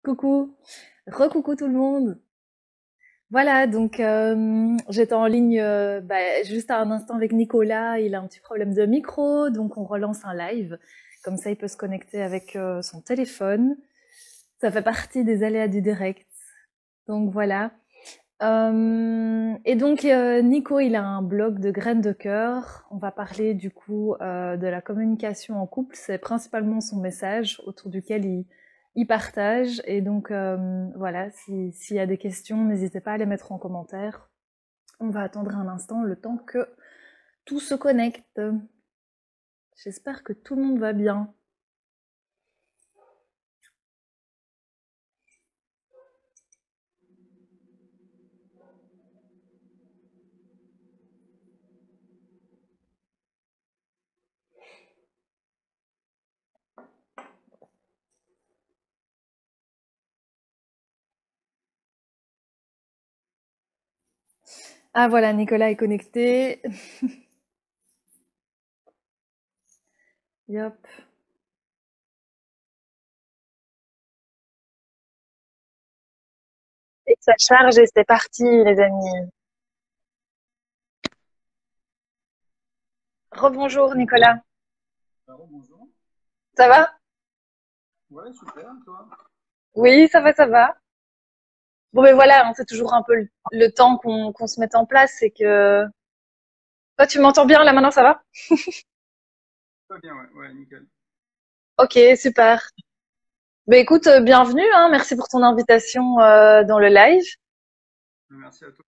Coucou, recoucou tout le monde. Voilà, donc j'étais en ligne juste à un instant avec Nicolas. Il a un petit problème de micro, donc on relance un live. Comme ça, il peut se connecter avec son téléphone. Ça fait partie des aléas du direct. Donc voilà. Et donc Nico, il a un blog de graines de cœur. On va parler du coup de la communication en couple. C'est principalement son message autour duquel il partage. Et donc voilà, s'il y a des questions, n'hésitez pas à les mettre en commentaire. On va attendre un instant le temps que tout se connecte. J'espère que tout le monde va bien. Ah voilà, Nicolas est connecté. Yop. Et ça charge et c'est parti, les amis. Rebonjour, Nicolas. Alors, bonjour. Ça va? Ouais, super, toi. Oui, ça va, ça va. Bon, ben voilà, hein, c'est toujours un peu le temps qu'on se mette en place. C'est que toi, tu m'entends bien là maintenant, ça va? Pas bien, ouais, ouais, nickel. Ok, super. Ben écoute, bienvenue, hein, merci pour ton invitation dans le live. Merci à toi.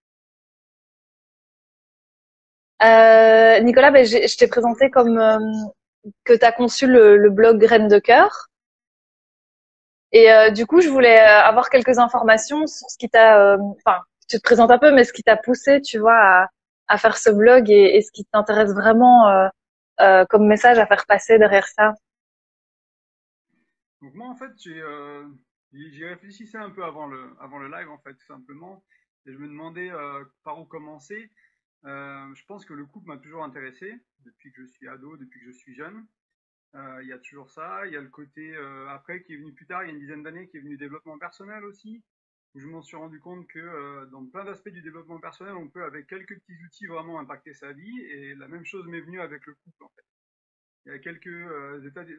Nicolas, ben, je t'ai présenté comme que tu as conçu le blog Graines de cœur. Et du coup, je voulais avoir quelques informations sur ce qui t'a, enfin, tu te présentes un peu, mais ce qui t'a poussé, tu vois, à faire ce blog et ce qui t'intéresse vraiment comme message à faire passer derrière ça. Donc moi, en fait, j'y réfléchissais un peu avant le live, en fait, tout simplement. Et je me demandais par où commencer. Je pense que le couple m'a toujours intéressé, depuis que je suis ado, depuis que je suis jeune. Il y a toujours ça. Il y a le côté, après, qui est venu plus tard, il y a une dizaine d'années, qui est venu développement personnel aussi. Où je m'en suis rendu compte que dans plein d'aspects du développement personnel, on peut, avec quelques petits outils, vraiment impacter sa vie. Et la même chose m'est venue avec le couple, en fait. Il y a quelques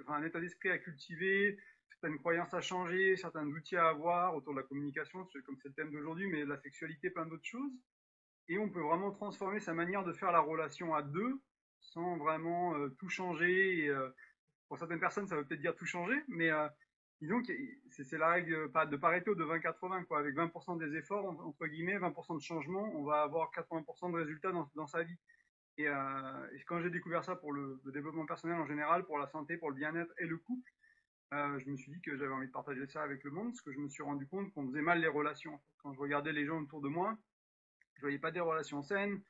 un état d'esprit à cultiver, certaines croyances à changer, certains outils à avoir autour de la communication, comme c'est le thème d'aujourd'hui, mais la sexualité, plein d'autres choses. Et on peut vraiment transformer sa manière de faire la relation à deux sans vraiment tout changer. Pour certaines personnes, ça veut peut-être dire tout changer, mais disons que c'est la règle de Pareto de 20-80, quoi. Avec 20% des efforts, entre guillemets, 20% de changement, on va avoir 80% de résultats dans sa vie. Et quand j'ai découvert ça pour le développement personnel en général, pour la santé, pour le bien-être et le couple, je me suis dit que j'avais envie de partager ça avec le monde, parce que je me suis rendu compte qu'on faisait mal les relations. Quand je regardais les gens autour de moi, je voyais pas des relations saines.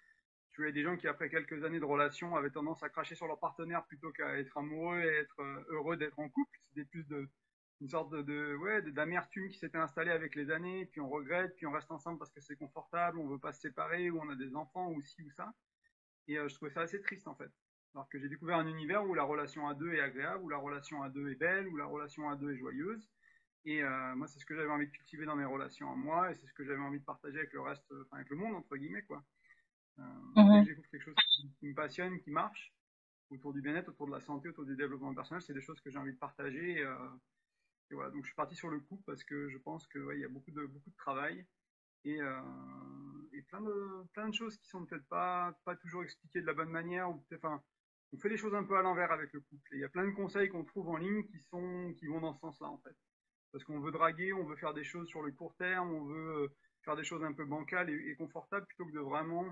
Je voyais des gens qui, après quelques années de relations, avaient tendance à cracher sur leur partenaire plutôt qu'à être amoureux et être heureux d'être en couple. C'était plus une sorte ouais, d'amertume qui s'était installée avec les années, puis on regrette, puis on reste ensemble parce que c'est confortable, on veut pas se séparer, ou on a des enfants, ou ci ou ça. Et je trouvais ça assez triste en fait. Alors que j'ai découvert un univers où la relation à deux est agréable, où la relation à deux est belle, où la relation à deux est joyeuse. Et moi, c'est ce que j'avais envie de cultiver dans mes relations à moi, et c'est ce que j'avais envie de partager avec le reste, enfin avec le monde, entre guillemets, quoi. Euh, Dès que Mhm. je découvre quelque chose qui me passionne, qui marche, autour du bien-être, autour de la santé, autour du développement personnel, c'est des choses que j'ai envie de partager. Et voilà, donc je suis parti sur le coup parce que je pense qu'il ouais, y a beaucoup de travail et, euh, et plein de choses qui sont peut-être pas toujours expliquées de la bonne manière, ou enfin, on fait les choses un peu à l'envers avec le couple. Et il y a plein de conseils qu'on trouve en ligne qui vont dans ce sens-là, en fait. Parce qu'on veut draguer, on veut faire des choses sur le court terme, on veut faire des choses un peu bancales et confortables, plutôt que de vraiment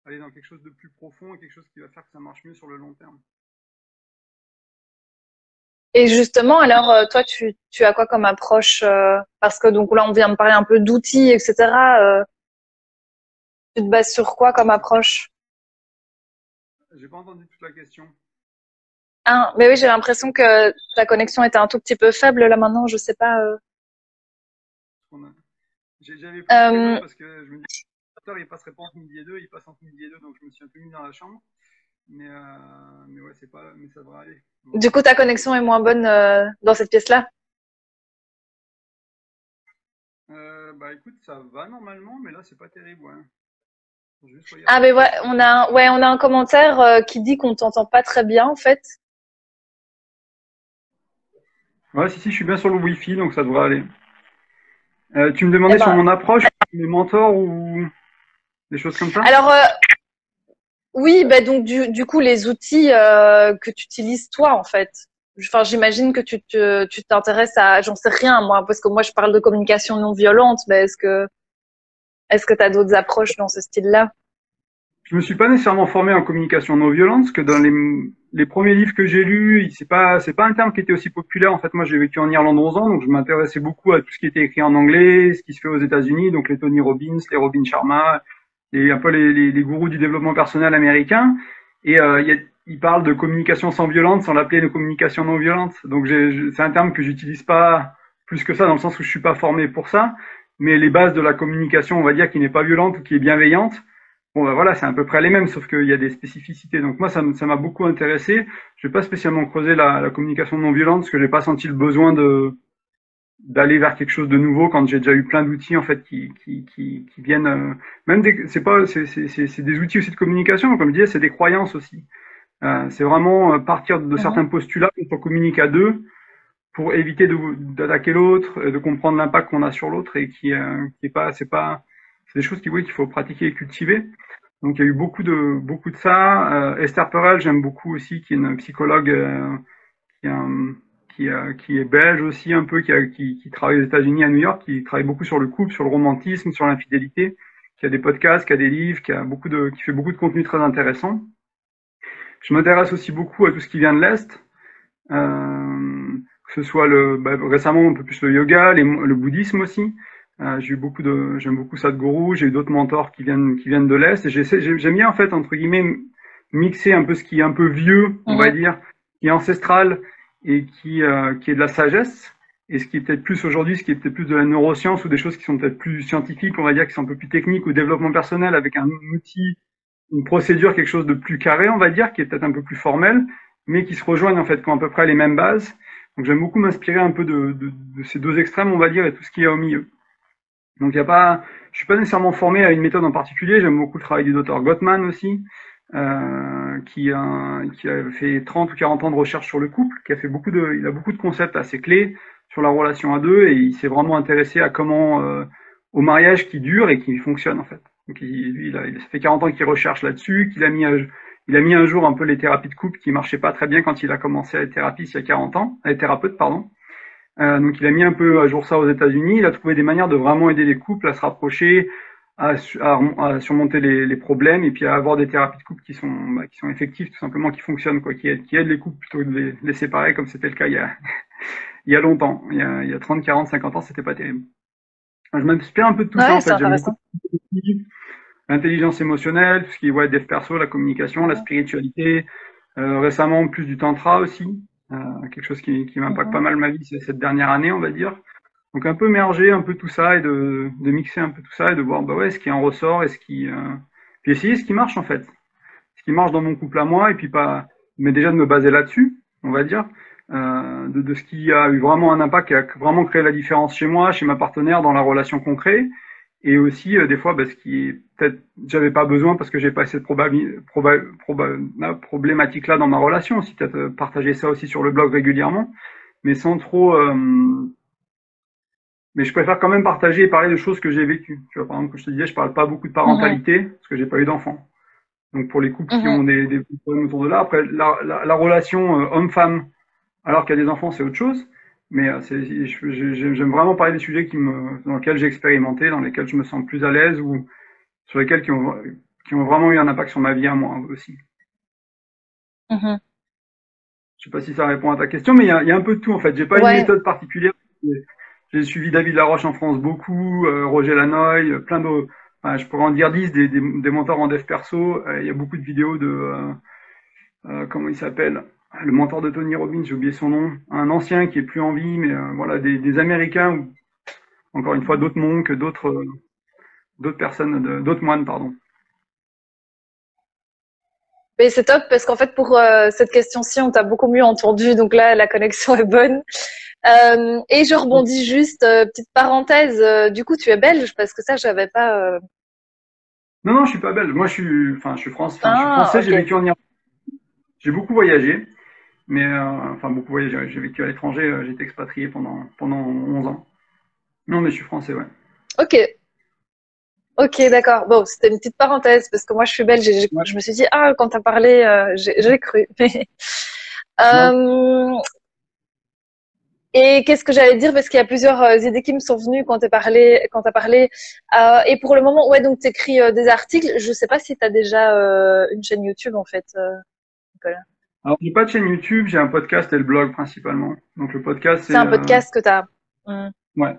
aller dans quelque chose de plus profond et quelque chose qui va faire que ça marche mieux sur le long terme. Et justement, alors toi, tu as quoi comme approche parce que donc là, on vient de parler un peu d'outils, etc. Tu te bases sur quoi comme approche? J'ai pas entendu toute la question. Ah, mais oui, j'ai l'impression que ta connexion était un tout petit peu faible là maintenant. Je sais pas. J'avais pris toutes les notes Euh, parce que je me dis, il passerait pas entre midi et deux, il passe entre midi et deux, donc je me suis un peu mis dans la chambre. Mais ouais, c'est pas, mais ça devrait aller. On va du voir. coup, ta connexion est moins bonne dans cette pièce-là. Bah écoute, ça va normalement, mais là c'est pas terrible, ouais. Faut juste Ah, regarder. mais ouais, on a un commentaire qui dit qu'on t'entend pas très bien, en fait. Ouais, si, je suis bien sur le Wi-Fi, donc ça devrait aller. Tu me Eh demandais sur ben, mon approche, mes mentors ou des choses comme ça? alors, oui, ben donc du coup, les outils que tu utilises toi, en fait. Enfin, j'imagine que tu t'intéresses à, j'en sais rien, moi, parce que moi, je parle de communication non violente, mais est-ce que tu as d'autres approches dans ce style-là? Je me suis pas nécessairement formé en communication non violente, parce que dans les premiers livres que j'ai lus, c'est pas un terme qui était aussi populaire. En fait, moi, j'ai vécu en Irlande 11 ans, donc je m'intéressais beaucoup à tout ce qui était écrit en anglais, ce qui se fait aux États-Unis, donc les Tony Robbins, les Robin Sharma, et un peu les gourous du développement personnel américain. Et ils parlent de communication sans violence, sans l'appeler de communication non violente. Donc, c'est un terme que j'utilise pas plus que ça, dans le sens où je suis pas formé pour ça. Mais les bases de la communication, on va dire, qui n'est pas violente ou qui est bienveillante, bon, ben voilà, c'est à peu près les mêmes, sauf qu'il y a des spécificités. Donc moi, ça m'a beaucoup intéressé. Je n'ai pas spécialement creusé la communication non violente, parce que j'ai pas senti le besoin d'aller vers quelque chose de nouveau quand j'ai déjà eu plein d'outils en fait qui viennent. Même c'est pas, c'est des outils aussi de communication. Comme je disais, c'est des croyances aussi. C'est vraiment partir de Mhm. certains postulats quand on communique à deux pour éviter d'attaquer l'autre, de comprendre l'impact qu'on a sur l'autre et qui est pas, c'est des choses oui, qu'il faut pratiquer et cultiver. Donc il y a eu beaucoup de ça. Esther Perel, j'aime beaucoup aussi, qui est une psychologue qui, est un- qui est belge aussi un peu, qui travaille aux États-Unis à New York, qui travaille beaucoup sur le couple, sur le romantisme, sur l'infidélité, qui a des podcasts, qui a des livres, qui fait beaucoup de contenu très intéressant. Je m'intéresse aussi beaucoup à tout ce qui vient de l'Est, que ce soit récemment un peu plus le yoga, le bouddhisme aussi. J'aime beaucoup Sadhguru, j'ai eu d'autres mentors qui viennent de l'Est, et j'aime bien en fait, entre guillemets, mixer un peu ce qui est un peu vieux, on va Mhm. dire, qui est ancestral et qui est de la sagesse, et ce qui est peut-être plus aujourd'hui, ce qui est peut-être plus de la neuroscience ou des choses qui sont peut-être plus scientifiques, on va dire, qui sont un peu plus techniques ou développement personnel avec un outil, une procédure, quelque chose de plus carré, on va dire, qui est peut-être un peu plus formel, mais qui se rejoignent en fait, qui ont à peu près les mêmes bases. Donc j'aime beaucoup m'inspirer un peu de ces deux extrêmes, on va dire, et tout ce qui est au milieu. Donc il y a pas, je suis pas nécessairement formé à une méthode en particulier. J'aime beaucoup le travail du docteur Gottman aussi, qui a fait 30 ou 40 ans de recherche sur le couple, il a beaucoup de concepts assez clés sur la relation à deux, et il s'est vraiment intéressé à comment, au mariage qui dure et qui fonctionne en fait. Donc ça fait 40 ans qu'il recherche là-dessus, il a mis un jour un peu les thérapies de couple qui marchaient pas très bien quand il a commencé à être thérapeute il y a 40 ans, à être thérapeute, pardon. Donc il a mis un peu à jour ça aux États-Unis. Il a trouvé des manières de vraiment aider les couples à se rapprocher, à surmonter les problèmes et puis à avoir des thérapies de couple qui sont effectives, tout simplement, qui fonctionnent, quoi, qui aident les couples plutôt que de les séparer comme c'était le cas il y a longtemps. Il y a 30, 40, 50 ans, c'était pas terrible. Je m'inspire un peu de tout ça Ouais, en c'est fait. J'aime beaucoup intéressant. l'intelligence émotionnelle, tout ce qui est dev perso, la communication, la Mhm. spiritualité. Récemment, plus du tantra aussi. Quelque chose qui m'impacte pas Mhm. mal ma vie cette dernière année, on va dire. Donc un peu merger un peu tout ça et de mixer un peu tout ça et de voir bah ouais ce qui en ressort et puis essayer ce qui marche en fait, ce qui marche dans mon couple à moi et puis pas, mais déjà de me baser là-dessus, on va dire, de ce qui a eu vraiment un impact, qui a vraiment créé la différence chez moi, chez ma partenaire dans la relation qu'on crée, et aussi des fois ce qui est peut-être j'avais pas besoin parce que j'ai pas cette problématique là dans ma relation aussi, peut-être partager ça aussi sur le blog régulièrement, mais sans trop mais je préfère quand même partager et parler de choses que j'ai vécues. Tu vois, par exemple, comme je te disais, je parle pas beaucoup de Mhm. parentalité parce que j'ai pas eu d'enfant. Donc pour les couples qui Mhm. ont des problèmes autour de là, après la relation homme-femme, alors qu'il y a des enfants, c'est autre chose. Mais j'aime vraiment parler des sujets dans lesquels j'ai expérimenté, dans lesquels je me sens plus à l'aise ou sur lesquels qui ont vraiment eu un impact sur ma vie à moi aussi. Mhm. Je sais pas si ça répond à ta question, mais il y a un peu de tout en fait. J'ai pas une Ouais. méthode particulière. J'ai suivi David Laroche en France beaucoup, Roger Lanoy, plein d'autres. Enfin, je pourrais en dire 10 des mentors en dev perso. Il y a beaucoup de vidéos comment il s'appelle? Le mentor de Tony Robbins, j'ai oublié son nom. Un ancien qui est plus en vie, mais voilà, des Américains, ou encore une fois d'autres monks, d'autres personnes, d'autres moines, pardon. Mais c'est top parce qu'en fait, pour cette question-ci, on t'a beaucoup mieux entendu. Donc là, la connexion est bonne. Et je rebondis juste, petite parenthèse. Du coup, tu es belge parce que ça, j'avais pas. Non, non, je suis pas belge. Moi, je suis je suis Ah, français. J'ai ok. vécu en Irlande. J'ai beaucoup voyagé, mais beaucoup voyagé. J'ai vécu à l'étranger. J'ai été expatrié pendant 11 ans. Non, mais je suis français, ouais. Ok. Ok, d'accord. Bon, c'était une petite parenthèse parce que moi, je suis belge et Ouais. je me suis dit, ah, quand t'as parlé, j'ai cru. Non. Euh, et qu'est-ce que j'allais dire parce qu'il y a plusieurs idées qui me sont venues quand t'as parlé. Et pour le moment, ouais, donc t'écris des articles. Je sais pas si t'as déjà une chaîne YouTube en fait, Nicolas. Alors, j'ai pas de chaîne YouTube. J'ai un podcast et le blog principalement. Donc, le podcast, C'est c'est un podcast que t'as. Hmm. ouais,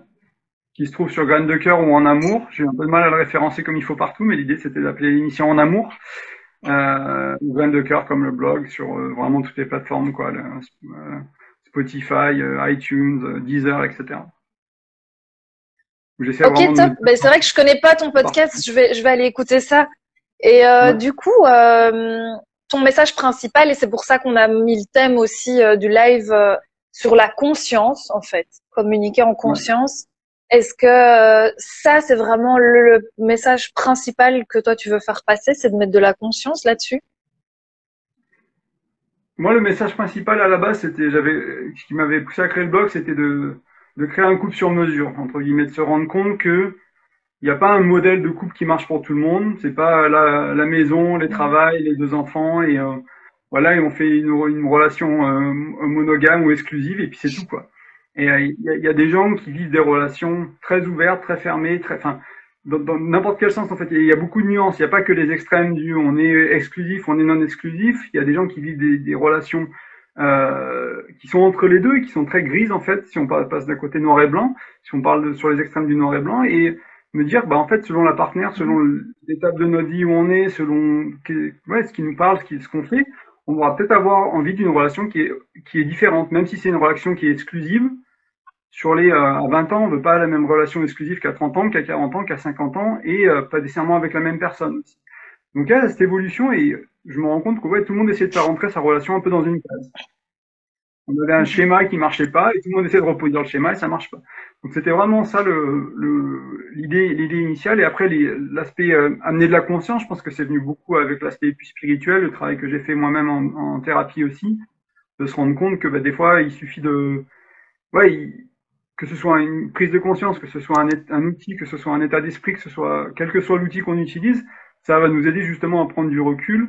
qui se trouve sur Graines de cœur ou En amour. J'ai eu un peu de mal à le référencer comme il faut partout, mais l'idée c'était d'appeler l'émission En amour. Ou Graines de cœur comme le blog sur vraiment toutes les plateformes, quoi, Spotify, iTunes, Deezer, etc. Où j'essaie Ok, vraiment de top. me Ben, c'est vrai que je connais pas ton partout. podcast. Je vais aller écouter ça. Et Ouais, du coup, ton message principal, et c'est pour ça qu'on a mis le thème aussi du live sur la conscience, en fait, communiquer en ouais. conscience. Est-ce que ça, c'est vraiment le message principal que toi, tu veux faire passer, c'est de mettre de la conscience là-dessus? Moi, le message principal à la base, ce qui m'avait poussé à créer le blog, c'était de créer un couple sur mesure, entre guillemets, de se rendre compte que il n'y a pas un modèle de couple qui marche pour tout le monde. C'est pas la maison, les Mm. travails, les deux enfants et voilà, et on fait une relation monogame ou exclusive et puis c'est tout quoi. Et il y a des gens qui vivent des relations très ouvertes, très fermées, enfin dans n'importe quel sens en fait. Il y a beaucoup de nuances. Il n'y a pas que les extrêmes du on est exclusif, on est non exclusif. Il y a des gens qui vivent des relations qui sont entre les deux et qui sont très grises en fait. Si on passe d'un côté noir et blanc, si on parle sur les extrêmes du noir et blanc et me dire, bah, en fait, selon la partenaire, selon l'étape de notre vie où on est, ouais, ce qui nous parle, ce qu'on fait, on va peut-être avoir envie d'une relation qui est différente, même si c'est une relation qui est exclusive. À 20 ans, on veut pas la même relation exclusive qu'à 30 ans, qu'à 40 ans, qu'à 50 ans, et pas nécessairement avec la même personne aussi. Donc, il y a cette évolution, et je me rends compte que ouais, tout le monde essaie de faire rentrer sa relation un peu dans une case. On avait un schéma qui marchait pas et tout le monde essaie de reproduire le schéma et ça marche pas. Donc c'était vraiment ça l'idée initiale et après l'aspect amener de la conscience, je pense que c'est venu beaucoup avec l'aspect plus spirituel, le travail que j'ai fait moi-même en thérapie aussi, de se rendre compte que bah, des fois il suffit ouais, que ce soit une prise de conscience, que ce soit un outil, que ce soit un état d'esprit, que ce soit quel que soit l'outil qu'on utilise, ça va nous aider justement à prendre du recul,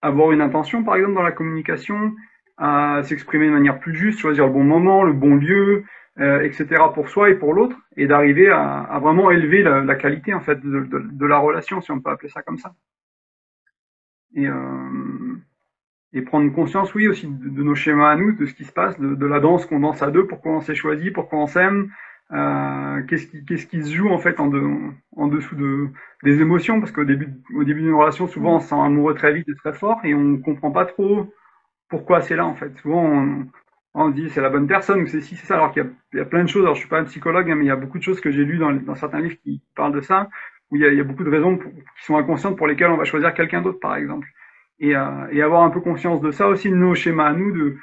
avoir une intention, par exemple, dans la communication, à s'exprimer de manière plus juste, choisir le bon moment, le bon lieu, etc. pour soi et pour l'autre, et d'arriver à vraiment élever la qualité en fait de la relation, si on peut appeler ça comme ça. Et, euh, et prendre conscience, oui, aussi de nos schémas à nous, de ce qui se passe, de la danse qu'on danse à deux, pourquoi on s'est choisi, pourquoi on s'aime, qu'est-ce qui se joue en fait en dessous des émotions, parce au début d'une relation, souvent on se sent amoureux très vite et très fort, et on comprend pas trop pourquoi c'est là en fait. Souvent on se dit c'est la bonne personne ou c'est si c'est ça, alors il y a plein de choses. Alors je suis pas un psychologue, hein, mais il y a beaucoup de choses que j'ai lues dans certains livres qui parlent de ça, où il y a beaucoup de raisons qui sont inconscientes pour lesquelles on va choisir quelqu'un d'autre par exemple. Et avoir un peu conscience de ça aussi, de nos schémas à nous, de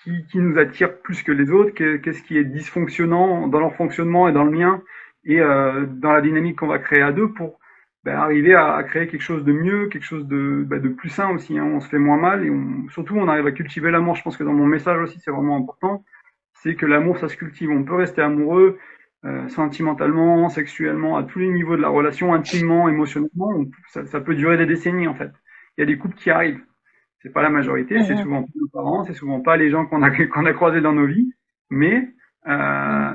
qui nous attire plus que les autres, qu'est-ce qui est dysfonctionnant dans leur fonctionnement et dans le mien, et dans la dynamique qu'on va créer à deux pour arriver à créer quelque chose de mieux, quelque chose de plus sain aussi. Hein. On se fait moins mal et surtout on arrive à cultiver l'amour. Je pense que dans mon message aussi c'est vraiment important, c'est que l'amour ça se cultive. On peut rester amoureux sentimentalement, sexuellement, à tous les niveaux de la relation, intimement, émotionnellement. Ça peut durer des décennies en fait. Il y a des couples qui arrivent. C'est pas la majorité, c'est Mhm. souvent pas nos parents, c'est souvent pas les gens qu'on a croisés dans nos vies, mais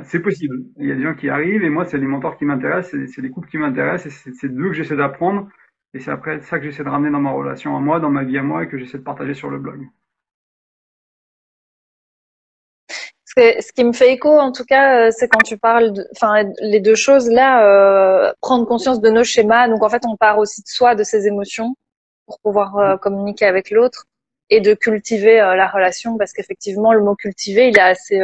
c'est possible. Il y a des gens qui arrivent et moi c'est les mentors qui m'intéressent, c'est les couples qui m'intéressent et c'est d'eux que j'essaie d'apprendre et c'est après ça que j'essaie de ramener dans ma relation à moi, dans ma vie à moi et que j'essaie de partager sur le blog. Ce qui me fait écho, en tout cas, c'est quand tu parles, enfin, les deux choses là, prendre conscience de nos schémas. Donc, en fait, on part aussi de soi, de ses émotions, pour pouvoir communiquer avec l'autre et de cultiver la relation, parce qu'effectivement, le mot cultiver, il est assez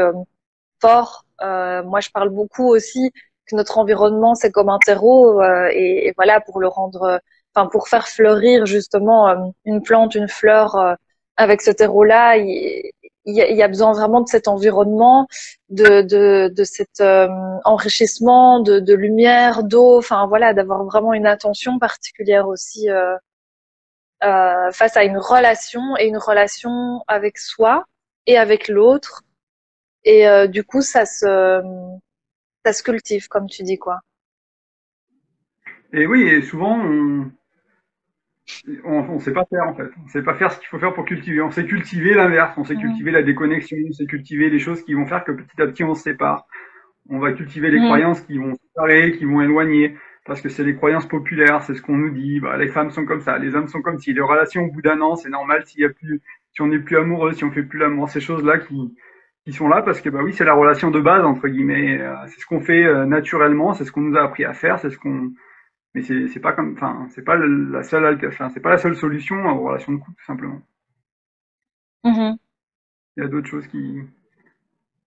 fort. Moi, je parle beaucoup aussi que notre environnement, c'est comme un terreau, et voilà, pour le rendre enfin pour faire fleurir justement une plante, une fleur avec ce terreau-là, il y a besoin vraiment de cet environnement, de cet enrichissement, de lumière, d'eau, enfin voilà, d'avoir vraiment une attention particulière aussi face à une relation et une relation avec soi et avec l'autre. Et du coup, ça se cultive, comme tu dis, quoi. Et oui, et souvent, on sait pas faire en fait. On sait pas faire ce qu'il faut faire pour cultiver. On sait cultiver l'inverse. On sait Mhm. cultiver la déconnexion. On sait cultiver les choses qui vont faire que petit à petit on se sépare. On va cultiver les Mhm. croyances qui vont séparer, qui vont éloigner. Parce que c'est les croyances populaires, c'est ce qu'on nous dit. Bah, les femmes sont comme ça, les hommes sont comme si. Les relations au bout d'un an, c'est normal s'il y a plus, si on n'est plus amoureux, si on fait plus l'amour. Ces choses-là qui sont là parce que bah oui, c'est la relation de base entre guillemets. C'est ce qu'on fait naturellement, c'est ce qu'on nous a appris à faire, c'est ce qu'on mais c'est pas comme, enfin, c'est pas la seule, enfin, c'est pas la seule solution aux relations de couple, tout simplement. Mhm. Il y a d'autres choses qui,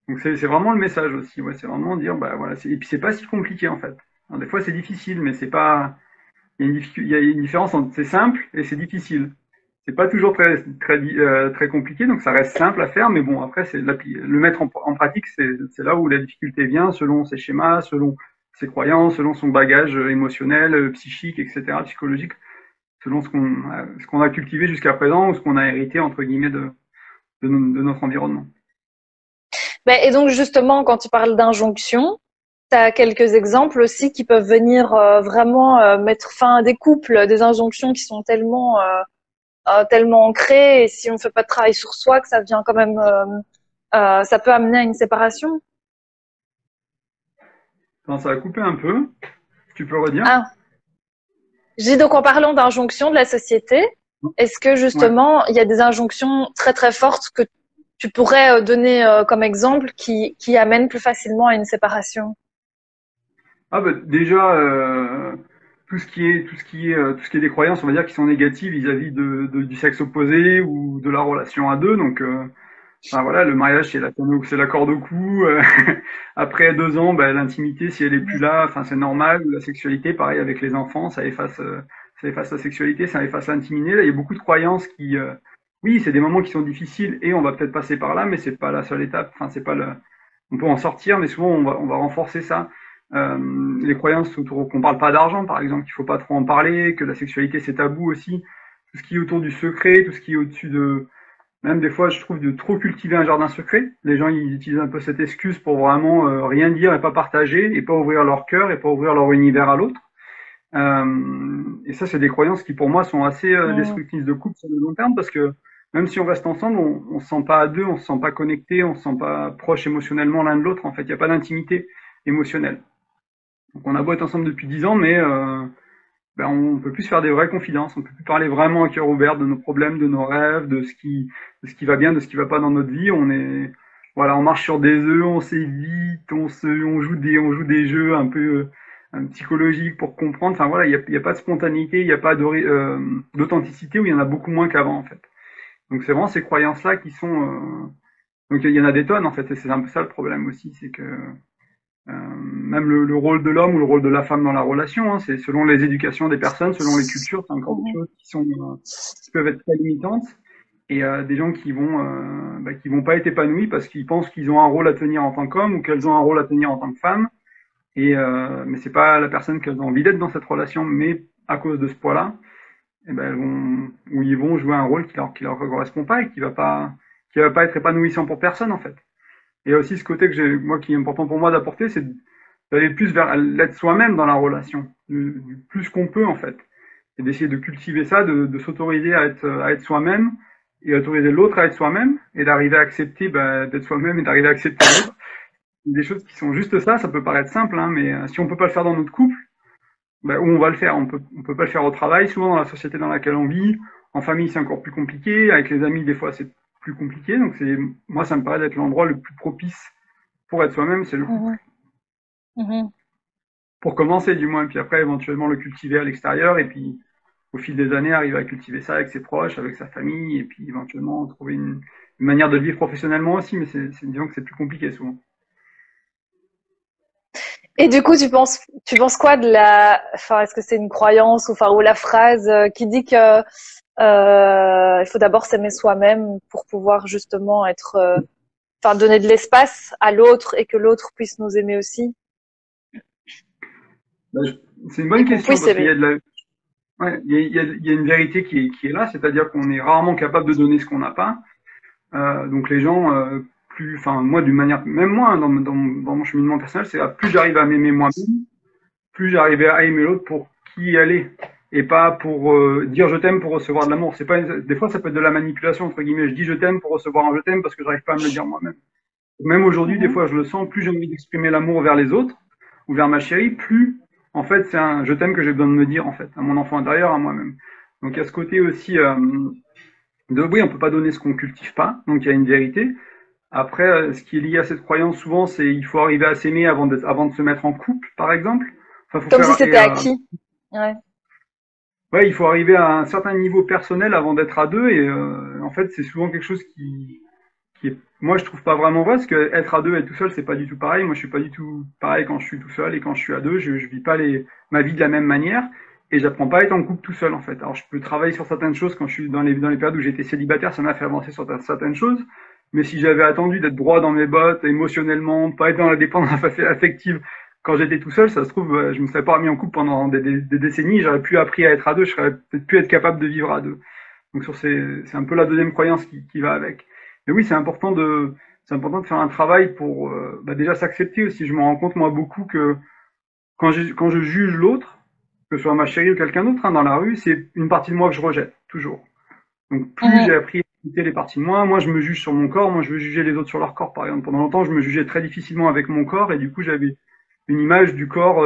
donc c'est vraiment le message aussi, ouais, c'est vraiment dire, bah voilà, et puis c'est pas si compliqué en fait. Alors, des fois c'est difficile, mais c'est pas, il y a une différence entre c'est simple et c'est difficile. C'est pas toujours très compliqué, donc ça reste simple à faire, mais bon, après, le mettre en pratique, c'est là où la difficulté vient, selon ses schémas, selon ses croyances, selon son bagage émotionnel, psychique, etc., psychologique, selon ce qu'on a cultivé jusqu'à présent ou ce qu'on a hérité, entre guillemets, de notre environnement. Ben, et donc justement, quand tu parles d'injonction, tu as quelques exemples aussi qui peuvent venir vraiment mettre fin à des couples, des injonctions qui sont tellement ancrées, et si on ne fait pas de travail sur soi, que ça vient quand même, ça peut amener à une séparation. Enfin, ça a coupé un peu, tu peux redire? Ah, je dis donc en parlant d'injonctions de la société, est-ce que Ouais. justement il y a des injonctions très très fortes que tu pourrais donner comme exemple qui amènent plus facilement à une séparation? Ah bah déjà tout ce qui est des croyances, on va dire qui sont négatives vis-à-vis du sexe opposé ou de la relation à deux. Donc enfin voilà, le mariage c'est la corde au cou. Après 2 ans, bah, l'intimité si elle est plus là, enfin c'est normal. La sexualité, pareil avec les enfants, ça efface la sexualité, ça efface l'intimité. Là, il y a beaucoup de croyances qui oui, c'est des moments qui sont difficiles et on va peut-être passer par là, mais c'est pas la seule étape. Enfin c'est pas le on peut en sortir, mais souvent on va renforcer ça. Les croyances autour qu'on parle pas d'argent, par exemple, qu'il faut pas trop en parler, que la sexualité c'est tabou aussi, tout ce qui est autour du secret, tout ce qui est au-dessus de, même des fois je trouve de trop cultiver un jardin secret. Les gens ils utilisent un peu cette excuse pour vraiment rien dire et pas partager et pas ouvrir leur cœur et pas ouvrir leur univers à l'autre. Et ça c'est des croyances qui pour moi sont assez Mm. destructrices de couple sur le long terme parce que même si on reste ensemble, on se sent pas à deux, on se sent pas connecté, on se sent pas proche émotionnellement l'un de l'autre. En fait, il n'y a pas d'intimité émotionnelle. Donc on a beau être ensemble depuis 10 ans, mais ben on peut plus se faire des vraies confidences, on peut plus parler vraiment à cœur ouvert de nos problèmes, de nos rêves, de ce qui va bien, de ce qui va pas dans notre vie. On est, voilà, on marche sur des œufs, on s'évite, on joue des jeux un peu psychologiques pour comprendre. Enfin voilà, il y a pas de spontanéité, il n'y a pas d'authenticité où il y en a beaucoup moins qu'avant en fait. Donc c'est vraiment ces croyances-là qui sont, donc il y en a des tonnes en fait, et c'est un peu ça le problème aussi, c'est que même le rôle de l'homme ou le rôle de la femme dans la relation, hein, c'est selon les éducations des personnes, selon les cultures, c'est encore des Mhm. choses qui peuvent être très limitantes et des gens qui vont pas être épanouis parce qu'ils pensent qu'ils ont un rôle à tenir en tant qu'homme ou qu'elles ont un rôle à tenir en tant que femme et mais c'est pas la personne qu'elles ont envie d'être dans cette relation, mais à cause de ce poids-là, eh ben elles vont ou ils vont jouer un rôle qui leur correspond pas et qui va pas être épanouissant pour personne en fait. Et il y a aussi ce côté moi, qui est important pour moi d'apporter, c'est d'aller plus vers l'être soi-même dans la relation, du plus qu'on peut en fait, et d'essayer de cultiver ça, de s'autoriser à être soi-même et autoriser l'autre à être soi-même et d'arriver à accepter d'être soi-même et d'arriver à accepter l'autre. Des choses qui sont juste ça, ça peut paraître simple, hein, mais si on peut pas le faire dans notre couple, où on va le faire, on peut pas le faire au travail, souvent dans la société dans laquelle on vit, en famille c'est encore plus compliqué, avec les amis des fois c'est plus compliqué, donc moi ça me paraît d'être l'endroit le plus propice pour être soi-même, c'est le couple. Mhm. Mhm. Pour commencer du moins, puis après éventuellement le cultiver à l'extérieur, et puis au fil des années arriver à cultiver ça avec ses proches, avec sa famille, et puis éventuellement trouver une manière de le vivre professionnellement aussi, mais disons que c'est plus compliqué souvent. Et du coup, tu penses quoi de enfin, est-ce que c'est une croyance ou la phrase qui dit que il faut d'abord s'aimer soi-même pour pouvoir justement enfin, donner de l'espace à l'autre et que l'autre puisse nous aimer aussi Bah, c'est une et bonne qu'on question puisse parce qu'il y aimer. a de la, ouais, il y a une vérité qui est là, c'est-à-dire qu'on est rarement capable de donner ce qu'on n'a pas. Donc les gens, enfin moi d'une manière, même moi hein, dans mon cheminement personnel, c'est plus j'arrive à m'aimer moi-même, plus j'arrive à aimer l'autre pour qui elle est et pas pour dire je t'aime pour recevoir de l'amour. C'est pas des fois ça peut être de la manipulation entre guillemets. Je dis je t'aime pour recevoir un je t'aime parce que j'arrive pas à me le dire moi-même. Même aujourd'hui, des Mhm. fois je le sens, plus j'ai envie d'exprimer l'amour vers les autres ou vers ma chérie, plus en fait c'est un je t'aime que j'ai besoin de me dire en fait à mon enfant intérieur, à moi-même. Donc il y a ce côté aussi de oui, on peut pas donner ce qu'on cultive pas, donc il y a une vérité. Après, ce qui est lié à cette croyance souvent, c'est il faut arriver à s'aimer avant de se mettre en couple, par exemple. Enfin, faut Comme si faire c'était acquis. Ouais. ouais, il faut arriver à un certain niveau personnel avant d'être à deux. Et en fait, c'est souvent quelque chose qui est, moi, je trouve pas vraiment vrai, parce que être à deux et tout seul, c'est pas du tout pareil. Moi, je suis pas du tout pareil quand je suis tout seul et quand je suis à deux. Je vis pas ma vie de la même manière. Et j'apprends pas à être en couple tout seul, en fait. Alors, je peux travailler sur certaines choses quand je suis dans les périodes où j'étais célibataire, ça m'a fait avancer sur certaines choses. Mais si j'avais attendu d'être droit dans mes bottes, émotionnellement, pas être dans la dépendance affective quand j'étais tout seul, ça se trouve, je me serais pas remis en couple pendant des décennies, j'aurais pu appris à être à deux, je serais peut-être pu être capable de vivre à deux. Donc c'est un peu la deuxième croyance qui va avec. Mais oui, c'est important de faire un travail pour déjà s'accepter aussi. Je me rends compte moi beaucoup que quand je juge l'autre, que ce soit ma chérie ou quelqu'un d'autre hein, dans la rue, c'est une partie de moi que je rejette toujours. Donc plus j'ai Mhm. appris à écouter les parties de moi je me juge sur mon corps, moi je veux juger les autres sur leur corps par exemple. Pendant longtemps, je me jugeais très difficilement avec mon corps et du coup j'avais une image du corps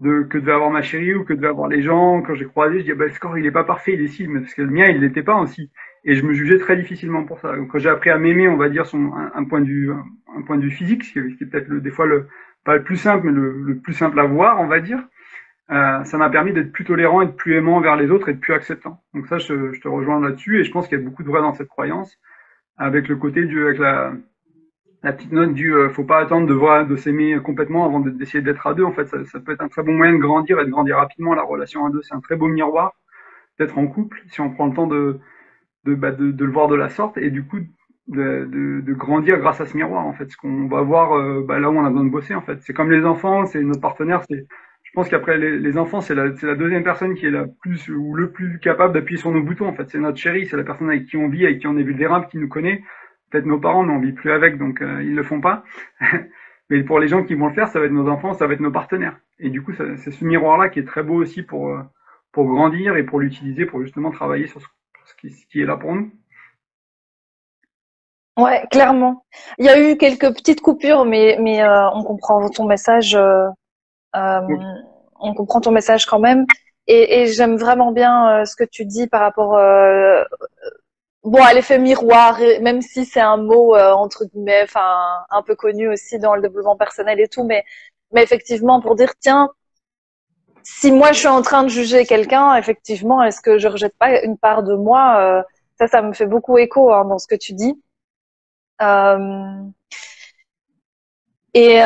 que devait avoir ma chérie ou que devaient avoir les gens. Quand j'ai croisé, je dis bah, ce corps il est pas parfait, il est si, mais parce que le mien il l'était pas aussi. Et je me jugeais très difficilement pour ça. Donc quand j'ai appris à m'aimer, on va dire un point de vue un point de vue physique, ce qui est peut-être des fois le pas le plus simple, mais le plus simple à voir, on va dire. Ça m'a permis d'être plus tolérant et de plus aimant vers les autres et de plus acceptant. Donc ça, je te rejoins là-dessus et je pense qu'il y a beaucoup de vrai dans cette croyance, avec le côté avec la petite note du faut pas attendre de s'aimer complètement avant d'essayer d'être à deux. En fait, ça peut être un très bon moyen de grandir et de grandir rapidement. La relation à deux, c'est un très beau miroir d'être en couple si on prend le temps de le voir de la sorte et du coup de grandir grâce à ce miroir en fait. Ce qu'on va voir là où on a besoin de bosser en fait. C'est comme les enfants, c'est notre partenaire. Je pense qu'après les enfants, c'est la deuxième personne qui est la plus ou le plus capable d'appuyer sur nos boutons en fait. C'est notre chérie, c'est la personne avec qui on vit, avec qui on est vulnérable, qui nous connaît. Peut-être nos parents, mais on vit plus avec, donc ils le font pas. Mais pour les gens qui vont le faire, ça va être nos enfants, ça va être nos partenaires. Et du coup, c'est ce miroir-là qui est très beau aussi pour grandir et pour l'utiliser pour justement travailler sur ce qui est là pour nous. Ouais, clairement. Il y a eu quelques petites coupures, mais on comprend ton message. Euh, Donc, on comprend ton message quand même. Et j'aime vraiment bien ce que tu dis par rapport bon à l'effet miroir, même si c'est un mot entre guillemets, enfin un peu connu aussi dans le développement personnel et tout, mais effectivement pour dire tiens, si moi je suis en train de juger quelqu'un, effectivement, est-ce que je rejette pas une part de moi ça me fait beaucoup écho hein, dans ce que tu dis. Euh, et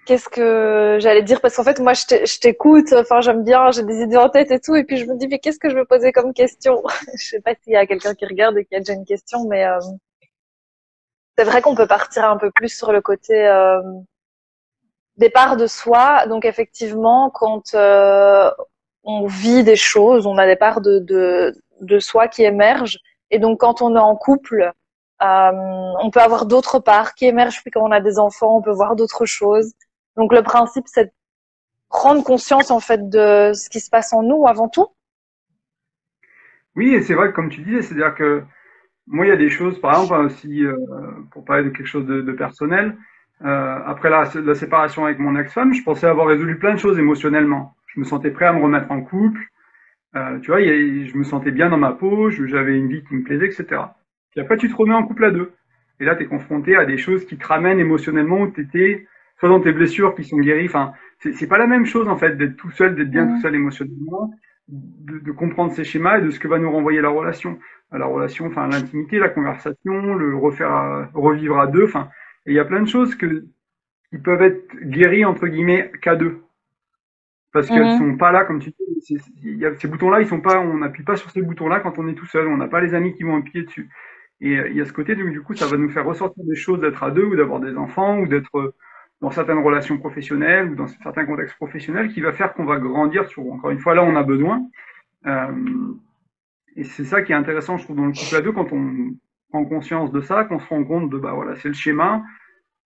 qu'est-ce que j'allais dire? Parce qu'en fait, moi, je t'écoute. Enfin, j'aime bien, j'ai des idées en tête et tout. Et puis, je me dis, mais qu'est-ce que je vais poser comme question? Je sais pas s'il y a quelqu'un qui regarde et qui a déjà une question, mais c'est vrai qu'on peut partir un peu plus sur le côté des parts de soi. Donc, effectivement, quand on vit des choses, on a des parts de soi qui émergent. Et donc, quand on est en couple, on peut avoir d'autres parts qui émergent. Puis, quand on a des enfants, on peut voir d'autres choses. Donc, le principe, c'est prendre conscience en fait de ce qui se passe en nous avant tout. oui, et c'est vrai que comme tu disais, c'est-à-dire que moi, il y a des choses, par exemple, si, pour parler de quelque chose de personnel, après la séparation avec mon ex-femme, je pensais avoir résolu plein de choses émotionnellement. Je me sentais prêt à me remettre en couple, tu vois, je me sentais bien dans ma peau, j'avais une vie qui me plaisait, etc. Puis après, tu te remets en couple à deux. Et là, tu es confronté à des choses qui te ramènent émotionnellement où tu étais, soit dans tes blessures qui sont guéries. Enfin, c'est pas la même chose, en fait, d'être tout seul, d'être bien tout Mmh. seul émotionnellement, de comprendre ces schémas et de ce que va nous renvoyer la relation. La relation, enfin, l'intimité, la conversation, le revivre à deux. Enfin, Et il y a plein de choses qui peuvent être guéries, entre guillemets, qu'à deux. Parce qu'elles Mhm. sont pas là, comme tu dis, ces boutons-là, ils sont pas, on n'appuie pas sur ces boutons-là quand on est tout seul. On n'a pas les amis qui vont appuyer dessus. Et il y a ce côté, donc, du coup, ça va nous faire ressortir des choses d'être à deux ou d'avoir des enfants ou d'être dans certaines relations professionnelles ou dans certains contextes professionnels qui va faire qu'on va grandir sur, encore une fois, là, on a besoin. Euh, et c'est ça qui est intéressant, je trouve, dans le couple à deux, quand on prend conscience de ça, qu'on se rend compte de, bah voilà, c'est le schéma.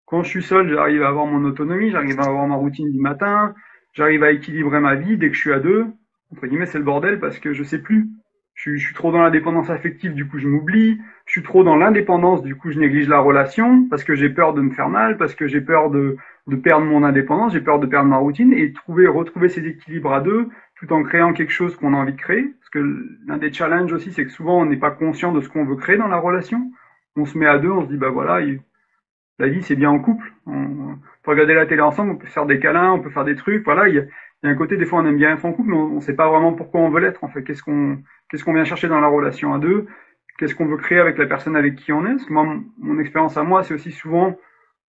Quand je suis seul, j'arrive à avoir mon autonomie, j'arrive à avoir ma routine du matin, j'arrive à équilibrer ma vie. Dès que je suis à deux, entre guillemets, c'est le bordel parce que je sais plus. Je suis trop dans la dépendance affective, du coup je m'oublie. Je suis trop dans l'indépendance, du coup je néglige la relation parce que j'ai peur de me faire mal, parce que j'ai peur de perdre mon indépendance, j'ai peur de perdre ma routine et retrouver ces équilibres à deux tout en créant quelque chose qu'on a envie de créer. Parce que l'un des challenges aussi, c'est que souvent on n'est pas conscient de ce qu'on veut créer dans la relation. On se met à deux, on se dit bah voilà, la vie, c'est bien en couple. On peut regarder la télé ensemble, on peut faire des câlins, on peut faire des trucs. Voilà, il y a un côté, des fois, on aime bien être en couple, mais on ne sait pas vraiment pourquoi on veut l'être. En fait, qu'est-ce qu'on vient chercher dans la relation à deux? Qu'est-ce qu'on veut créer avec la personne avec qui on est? Parce que moi, mon expérience à moi, c'est aussi souvent,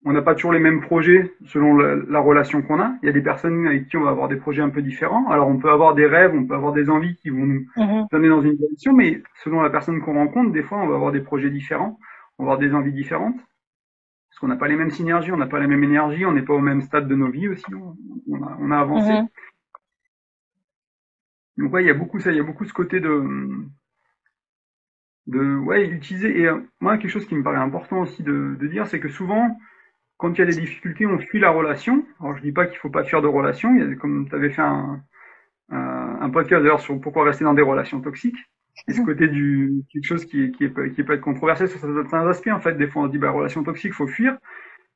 on n'a pas toujours les mêmes projets selon la relation qu'on a. Il y a des personnes avec qui on va avoir des projets un peu différents. Alors, on peut avoir des rêves, on peut avoir des envies qui vont nous Mhm. amener dans une direction, mais selon la personne qu'on rencontre, des fois, on va avoir des projets différents, on va avoir des envies différentes. Parce qu'on n'a pas les mêmes synergies, on n'a pas la même énergie, on n'est pas au même stade de nos vies aussi, on a avancé. Mhm. Donc ouais, il y a beaucoup ça, il y a beaucoup ce côté de ouais, utiliser. Et moi, quelque chose qui me paraît important aussi de dire, c'est que souvent, quand il y a des difficultés, on fuit la relation. Alors je dis pas qu'il faut pas fuir de relation, il y a, comme tu avais fait un podcast d'ailleurs sur pourquoi rester dans des relations toxiques. Et ce côté quelque chose qui peut être controversé sur certains aspects, en fait, des fois on se dit, bah, relation toxique, faut fuir.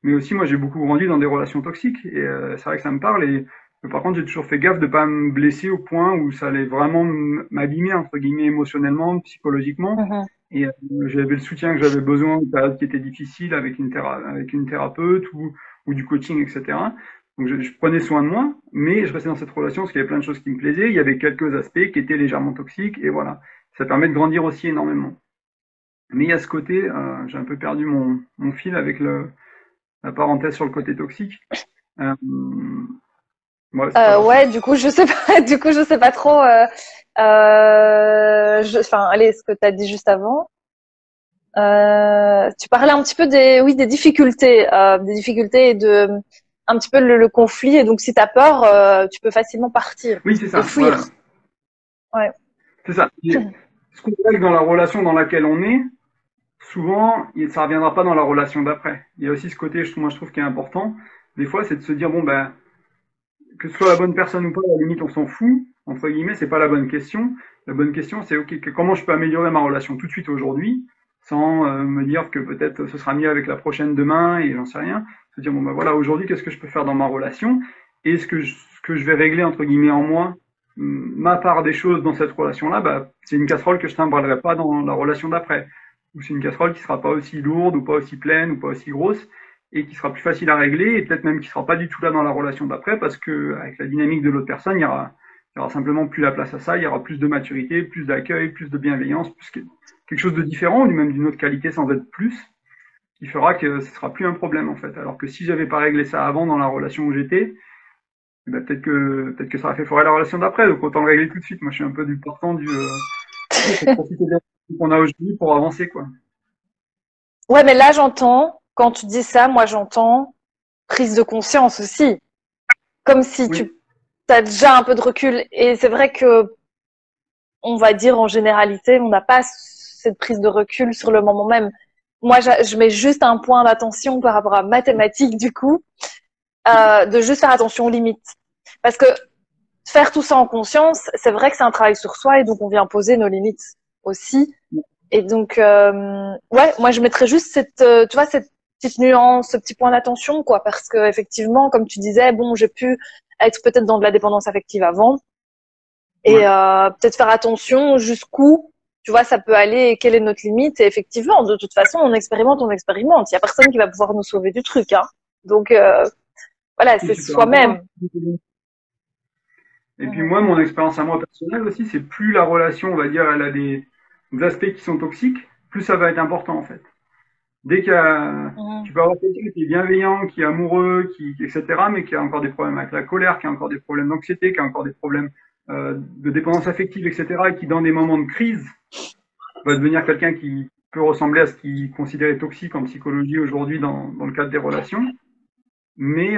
Mais aussi, moi, j'ai beaucoup grandi dans des relations toxiques et c'est vrai que ça me parle. Mais par contre, j'ai toujours fait gaffe de pas me blesser au point où ça allait vraiment m'abîmer entre guillemets émotionnellement, psychologiquement. Mhm. Et j'avais le soutien que j'avais besoin, une période qui était difficile avec avec une thérapeute ou du coaching, etc. Donc je prenais soin de moi, mais je restais dans cette relation parce qu'il y avait plein de choses qui me plaisaient. Il y avait quelques aspects qui étaient légèrement toxiques et voilà. Ça permet de grandir aussi énormément. Mais il y a ce côté, j'ai un peu perdu mon fil avec la parenthèse sur le côté toxique. Euh, ouais, c'est pas grave. Ouais, du coup, je sais pas, du coup, je sais pas trop. Enfin, allez, ce que tu as dit juste avant. Tu parlais un petit peu oui, des difficultés et un petit peu le conflit. Et donc, si t'as peur, tu peux facilement partir Oui, c'est et ça. fuir. Voilà. Ouais. C'est ça. Et ce qu'on voit dans la relation dans laquelle on est, souvent, ça reviendra pas dans la relation d'après. Il y a aussi ce côté, moi, je trouve, qui est important. Des fois, c'est de se dire, bon, ben, que ce soit la bonne personne ou pas, à la limite, on s'en fout. Entre guillemets, c'est pas la bonne question. La bonne question, c'est, OK, comment je peux améliorer ma relation tout de suite aujourd'hui, sans me dire que peut-être ce sera mieux avec la prochaine demain et j'en sais rien. Se dire, bon, ben voilà, aujourd'hui, qu'est-ce que je peux faire dans ma relation? Et ce que je vais régler, entre guillemets, en moi, ma part des choses dans cette relation-là, bah, c'est une casserole que je n'embrasserai pas dans la relation d'après. Ou c'est une casserole qui sera pas aussi lourde, ou pas aussi pleine, ou pas aussi grosse, et qui sera plus facile à régler, et peut-être même qui sera pas du tout là dans la relation d'après, parce que avec la dynamique de l'autre personne, il y aura simplement plus la place à ça, il y aura plus de maturité, plus d'accueil, plus de bienveillance, quelque chose de différent, ou même d'une autre qualité sans être plus, qui fera que ce sera plus un problème en fait. Alors que si j'avais pas réglé ça avant dans la relation où j'étais, bah, peut-être que ça aurait fait foirer la relation d'après, donc autant le régler tout de suite. Moi, je suis un peu du partant faut profiter de ce qu'on a aujourd'hui pour avancer, quoi. Ouais, mais là, j'entends, quand tu dis ça, moi, j'entends prise de conscience aussi. Comme si Oui, tu as déjà un peu de recul. Et c'est vrai que, on va dire en généralité, on n'a pas cette prise de recul sur le moment même. Moi, je mets juste un point d'attention par rapport à mathématiques, du coup, de juste faire attention aux limites. Parce que faire tout ça en conscience, c'est vrai que c'est un travail sur soi et donc on vient poser nos limites aussi. Et donc, ouais, moi je mettrais juste tu vois, cette petite nuance, ce petit point d'attention, quoi, parce que effectivement, comme tu disais, bon, j'ai pu être peut-être dans de la dépendance affective avant, et ouais. peut-être faire attention jusqu'où, tu vois, ça peut aller et quelle est notre limite. Et effectivement, de toute façon, on expérimente, on expérimente. Il y a personne qui va pouvoir nous sauver du truc, hein. Donc voilà, C'est c'est super important. soi-même. Et puis Mhm. moi, mon expérience à moi personnelle aussi, c'est plus la relation, on va dire, elle a des aspects qui sont toxiques, plus ça va être important en fait. Dès qu'il y a, Mhm. tu peux avoir quelqu'un qui est bienveillant, qui est amoureux, etc., mais qui a encore des problèmes avec la colère, qui a encore des problèmes d'anxiété, qui a encore des problèmes de dépendance affective, etc., et qui dans des moments de crise va devenir quelqu'un qui peut ressembler à ce qui est considéré toxique en psychologie aujourd'hui dans le cadre des relations. Mais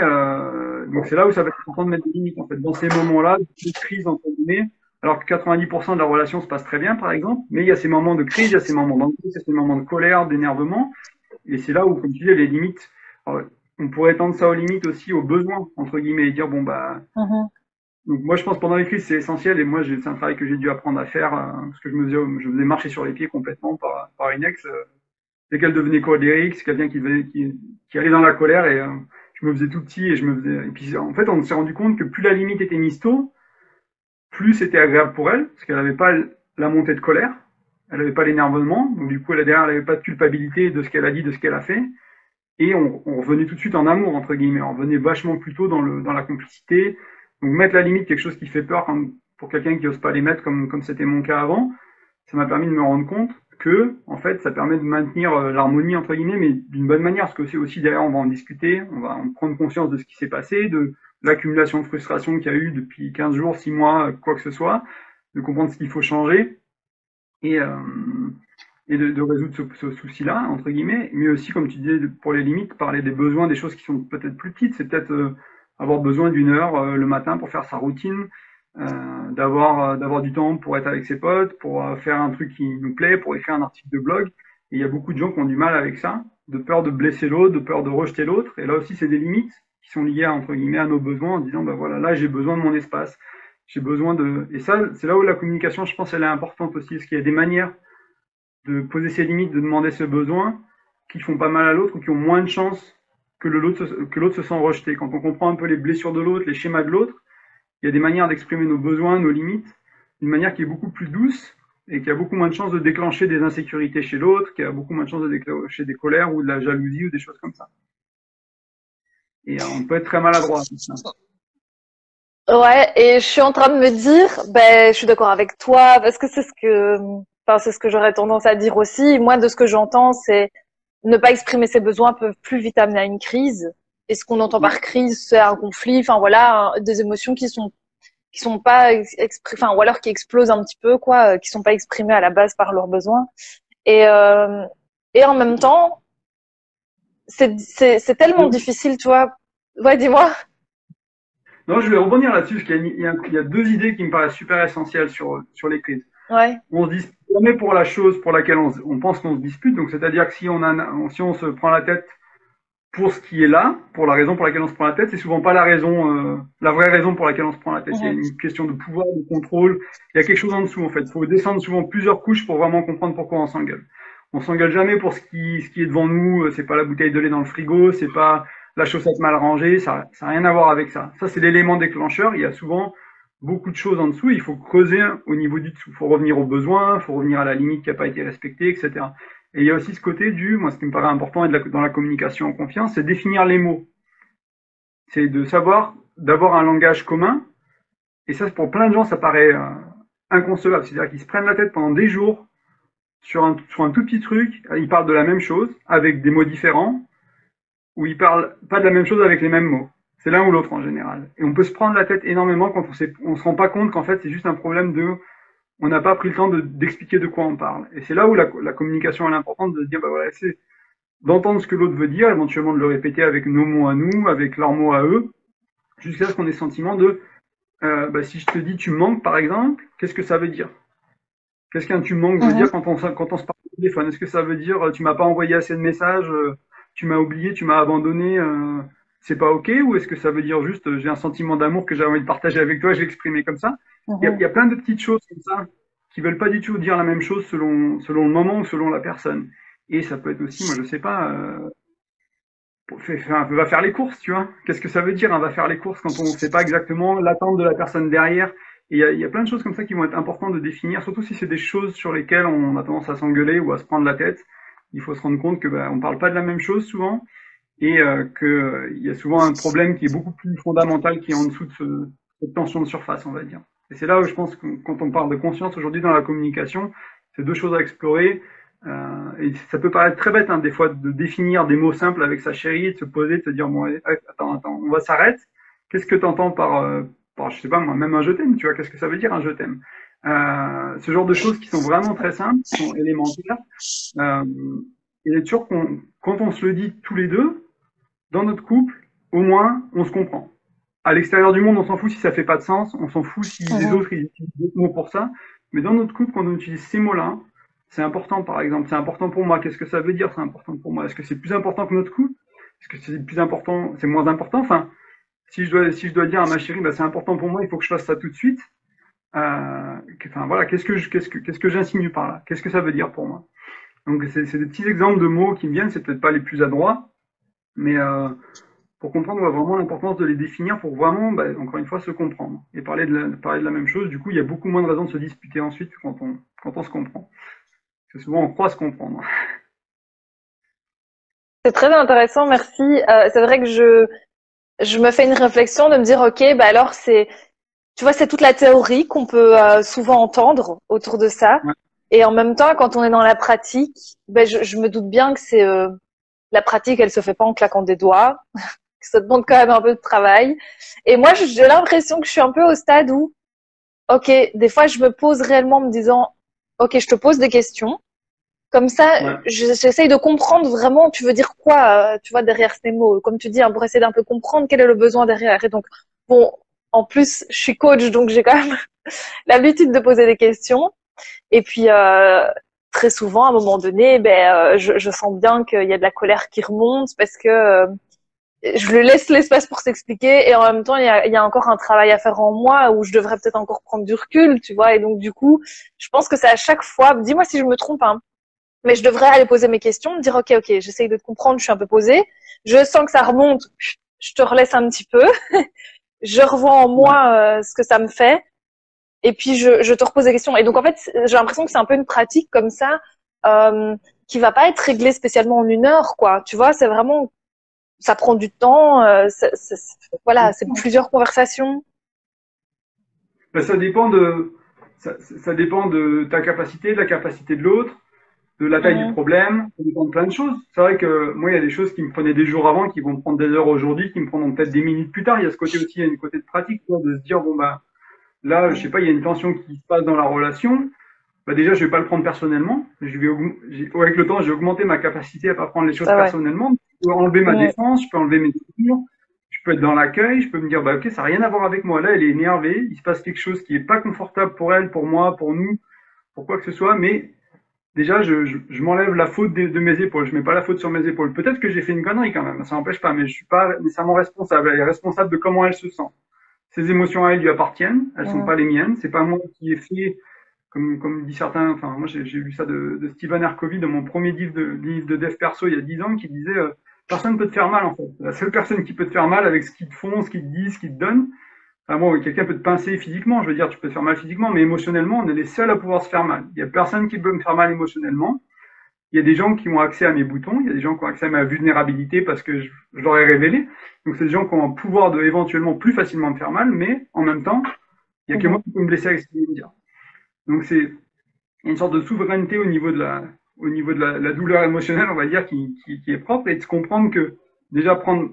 donc c'est là où ça va être important de mettre des limites en fait. Dans ces moments-là, de crise entre guillemets, alors que 90% de la relation se passe très bien par exemple, mais il y a ces moments de crise, il y a ces moments d'anxiété, il y a ces moments de colère, d'énervement, et c'est là où, comme tu dis, les limites. Alors, on pourrait étendre ça aux limites aussi aux besoins entre guillemets et dire bon bah Mhm. donc moi je pense que pendant les crises c'est essentiel et moi c'est un travail que j'ai dû apprendre à faire parce que je me faisais marcher sur les pieds complètement par une ex dès qu'elle devenait colérique, c'est quelqu'un qui allait dans la colère et je me faisais tout petit et je me faisais. Et puis en fait, on s'est rendu compte que plus la limite était mise tôt, plus c'était agréable pour elle, parce qu'elle n'avait pas la montée de colère, elle n'avait pas l'énervement, donc du coup, derrière, elle n'avait pas de culpabilité de ce qu'elle a dit, de ce qu'elle a fait, et on revenait tout de suite en amour, entre guillemets, on revenait vachement plus tôt dans la complicité. Donc mettre la limite, quelque chose qui fait peur pour quelqu'un qui n'ose pas les mettre, comme c'était mon cas avant, ça m'a permis de me rendre compte que, en fait, ça permet de maintenir l'harmonie, entre guillemets, mais d'une bonne manière, parce que c'est aussi derrière, on va en discuter, on va en prendre conscience de ce qui s'est passé, de l'accumulation de frustration qu'il y a eu depuis 15 jours, 6 mois, quoi que ce soit, de comprendre ce qu'il faut changer et, euh, et de résoudre ce souci-là, entre guillemets, mais aussi, comme tu disais, pour les limites, parler des besoins, des choses qui sont peut-être plus petites, c'est peut-être avoir besoin d'une heure le matin pour faire sa routine, d'avoir du temps pour être avec ses potes, pour faire un truc qui nous plaît, pour écrire un article de blog. Et il y a beaucoup de gens qui ont du mal avec ça, de peur de blesser l'autre, de peur de rejeter l'autre. Et là aussi, c'est des limites qui sont liées entre guillemets à nos besoins, en disant, ben voilà, là, j'ai besoin de mon espace. J'ai besoin de. Et ça, c'est là où la communication, je pense, elle est importante aussi, parce qu'il y a des manières de poser ses limites, de demander ses besoins, qui font pas mal à l'autre ou qui ont moins de chances que l'autre se sent rejeté. Quand on comprend un peu les blessures de l'autre, les schémas de l'autre, il y a des manières d'exprimer nos besoins, nos limites, d'une manière qui est beaucoup plus douce et qui a beaucoup moins de chances de déclencher des insécurités chez l'autre, qui a beaucoup moins de chances de déclencher des colères ou de la jalousie ou des choses comme ça. Et on peut être très maladroit. Ouais, et je suis en train de me dire, ben, je suis d'accord avec toi, parce que c'est ce que j'aurais tendance à dire aussi. Moi, de ce que j'entends, c'est ne pas exprimer ses besoins peut plus vite amener à une crise. Et ce qu'on entend Ouais. par crise, c'est un conflit, enfin voilà, des émotions qui sont pas enfin ou alors qui explosent un petit peu, quoi, qui sont pas exprimées à la base par leurs besoins. Et euh, et en même temps, c'est tellement difficile, tu vois. Ouais, dis-moi. Non, je vais rebondir là-dessus, parce qu'il y a deux idées qui me paraissent super essentielles sur les crises. Ouais. On se dispute jamais pour la chose pour laquelle on pense qu'on se dispute. Donc, c'est-à-dire que si on se prend la tête pour ce qui est là, pour la raison pour laquelle on se prend la tête, c'est souvent pas la vraie raison pour laquelle on se prend la tête. Il y a Mhm. une question de pouvoir, de contrôle. Il y a quelque chose en dessous, en fait. Il faut descendre souvent plusieurs couches pour vraiment comprendre pourquoi on s'engueule. On s'engueule jamais pour ce qui est devant nous. C'est pas la bouteille de lait dans le frigo, c'est pas la chaussette mal rangée. Ça a rien à voir avec ça. Ça, c'est l'élément déclencheur. Il y a souvent beaucoup de choses en dessous. Il faut creuser au niveau du dessous. Il faut revenir aux besoins, il faut revenir à la limite qui n'a pas été respectée, etc. Et il y a aussi ce côté moi, ce qui me paraît important dans la communication en confiance, c'est définir les mots. C'est de savoir, d'avoir un langage commun. Et ça, pour plein de gens, ça paraît inconcevable. C'est-à-dire qu'ils se prennent la tête pendant des jours sur un tout petit truc. Ils parlent de la même chose avec des mots différents, ou ils parlent pas de la même chose avec les mêmes mots. C'est l'un ou l'autre en général. Et on peut se prendre la tête énormément quand on se rend pas compte qu'en fait, c'est juste un problème on n'a pas pris le temps d'expliquer de quoi on parle. Et c'est là où la communication elle est importante, de se dire, bah voilà, c'est d'entendre ce que l'autre veut dire, éventuellement de le répéter avec nos mots à nous, avec leurs mots à eux, jusqu'à ce qu'on ait le sentiment bah, si je te dis tu me manques par exemple, qu'est-ce que ça veut dire? Qu'est-ce qu'un tu me manques veut dire Mhm. quand on se parle au téléphone? Est-ce que ça veut dire tu m'as pas envoyé assez de messages, tu m'as oublié, tu m'as abandonné, c'est pas ok? Ou est-ce que ça veut dire juste j'ai un sentiment d'amour que j'ai envie de partager avec toi, je vais l'exprimer comme ça? Il y Mhm. a plein de petites choses comme ça qui veulent pas du tout dire la même chose selon le moment ou selon la personne. Et ça peut être aussi, moi je sais pas, va faire les courses, tu vois. Qu'est-ce que ça veut dire, va faire les courses quand on ne sait pas exactement l'attente de la personne derrière. Et il y a plein de choses comme ça qui vont être importantes de définir, surtout si c'est des choses sur lesquelles on a tendance à s'engueuler ou à se prendre la tête. Il faut se rendre compte que on parle pas de la même chose souvent et qu'il y a souvent un problème qui est beaucoup plus fondamental qui est en dessous de cette tension de surface, on va dire. Et c'est là où je pense que quand on parle de conscience aujourd'hui dans la communication, c'est deux choses à explorer. Et ça peut paraître très bête, hein, des fois, de définir des mots simples avec sa chérie et de se poser, de se dire, bon, attends, on va s'arrêter. Qu'est-ce que tu entends par, je sais pas moi, même un je t'aime, tu vois, qu'est-ce que ça veut dire un je t'aime? Ce genre de choses qui sont vraiment très simples, qui sont élémentaires. Euh, et être sûr quand on se le dit tous les deux, dans notre couple, au moins, on se comprend. À l'extérieur du monde, on s'en fout si ça fait pas de sens, on s'en fout si les autres ils utilisent d'autres mots pour ça. Mais dans notre couple, quand on utilise ces mots-là, c'est important, par exemple. C'est important pour moi. Qu'est-ce que ça veut dire? C'est important pour moi. Est-ce que c'est plus important que notre couple? Est-ce que c'est plus important? C'est moins important? Enfin, si je dois dire à ma chérie, bah, c'est important pour moi, il faut que je fasse ça tout de suite. Enfin, voilà, qu'est-ce que j'insinue par là? Qu'est-ce que ça veut dire pour moi? Donc, c'est des petits exemples de mots qui me viennent. C'est peut-être pas les plus adroits, mais pour comprendre vraiment l'importance de les définir pour vraiment, bah, encore une fois, se comprendre et parler de la même chose. Du coup, il y a beaucoup moins de raisons de se disputer ensuite quand on se comprend. Parce que souvent, on croit se comprendre. C'est très intéressant, merci. C'est vrai que je me fais une réflexion de me dire, ok, bah alors tu vois, c'est toute la théorie qu'on peut souvent entendre autour de ça. Ouais. Et en même temps, quand on est dans la pratique, ben je me doute bien que c'est la pratique, elle se fait pas en claquant des doigts. Que ça demande quand même un peu de travail. Et moi, j'ai l'impression que je suis un peu au stade où, ok, des fois, je me pose réellement en me disant, ok, je te pose des questions. Comme ça, Ouais. j'essaye de comprendre vraiment, tu veux dire quoi, tu vois, derrière ces mots. Comme tu dis, hein, pour essayer d'un peu comprendre quel est le besoin derrière. Et donc, bon, en plus, je suis coach, donc j'ai quand même l'habitude de poser des questions. Et puis, très souvent, à un moment donné, je sens bien qu'il y a de la colère qui remonte parce que je le laisse l'espace pour s'expliquer et en même temps, il y a encore un travail à faire en moi où je devrais peut-être encore prendre du recul, tu vois. Et donc, du coup, je pense que c'est à chaque fois, dis-moi si je me trompe, hein, mais je devrais aller poser mes questions, me dire, ok, j'essaye de te comprendre, je suis un peu posée. Je sens que ça remonte, je te relaisse un petit peu. Je revois en moi ce que ça me fait. Et puis, je te repose des questions. Et donc, en fait, j'ai l'impression que c'est un peu une pratique comme ça qui va pas être réglée spécialement en 1 heure, quoi. Tu vois, c'est vraiment, ça prend du temps. Voilà, c'est plusieurs conversations. Ben, ça dépend de ta capacité, de la capacité de l'autre, de la taille du Mhm. problème, ça dépend de plein de choses. C'est vrai que moi, il y a des choses qui me prenaient des jours avant, qui vont me prendre des heures aujourd'hui, qui me prendront peut-être des minutes plus tard. Il y a ce côté aussi, il y a une côté de pratique, quoi, de se dire, bon, bah, là, je sais pas, il y a une tension qui se passe dans la relation. Bah, déjà, je vais pas le prendre personnellement. Avec le temps, j'ai augmenté ma capacité à pas prendre les choses C'est vrai. personnellement. Je peux enlever ma Mhm. défense, je peux enlever mes souvenirs, je peux être dans l'accueil, je peux me dire, bah, ok, ça n'a rien à voir avec moi. Là, elle est énervée, il se passe quelque chose qui est pas confortable pour elle, pour moi, pour nous, pour quoi que ce soit, mais déjà, je m'enlève la faute de mes épaules. Je mets pas la faute sur mes épaules. Peut-être que j'ai fait une connerie quand même, ça n'empêche pas, mais je suis pas nécessairement responsable. Elle est responsable de comment elle se sent. Ses émotions à elle lui appartiennent, elles sont Mhm. pas les miennes. C'est pas moi qui ai fait, comme dit certains. Enfin, moi j'ai lu ça de Stephen R. Covey dans mon premier livre de dev perso il y a 10 ans, qui disait personne ne peut te faire mal en fait. La seule personne qui peut te faire mal avec ce qu'ils te font, ce qu'ils te disent, ce qu'ils te donnent. Enfin bon, quelqu'un peut te pincer physiquement, je veux dire, tu peux te faire mal physiquement, mais émotionnellement, on est les seuls à pouvoir se faire mal. Il y a personne qui peut me faire mal émotionnellement. Il y a des gens qui ont accès à mes boutons, il y a des gens qui ont accès à ma vulnérabilité parce que je leur ai révélé. Donc c'est des gens qui ont un pouvoir de éventuellement plus facilement me faire mal, mais en même temps, il y a que moi Mhm. qui peux me blesser avec ce qu'ils me dire. Donc c'est une sorte de souveraineté au niveau de la douleur émotionnelle, on va dire, qui est propre, et de se comprendre que déjà prendre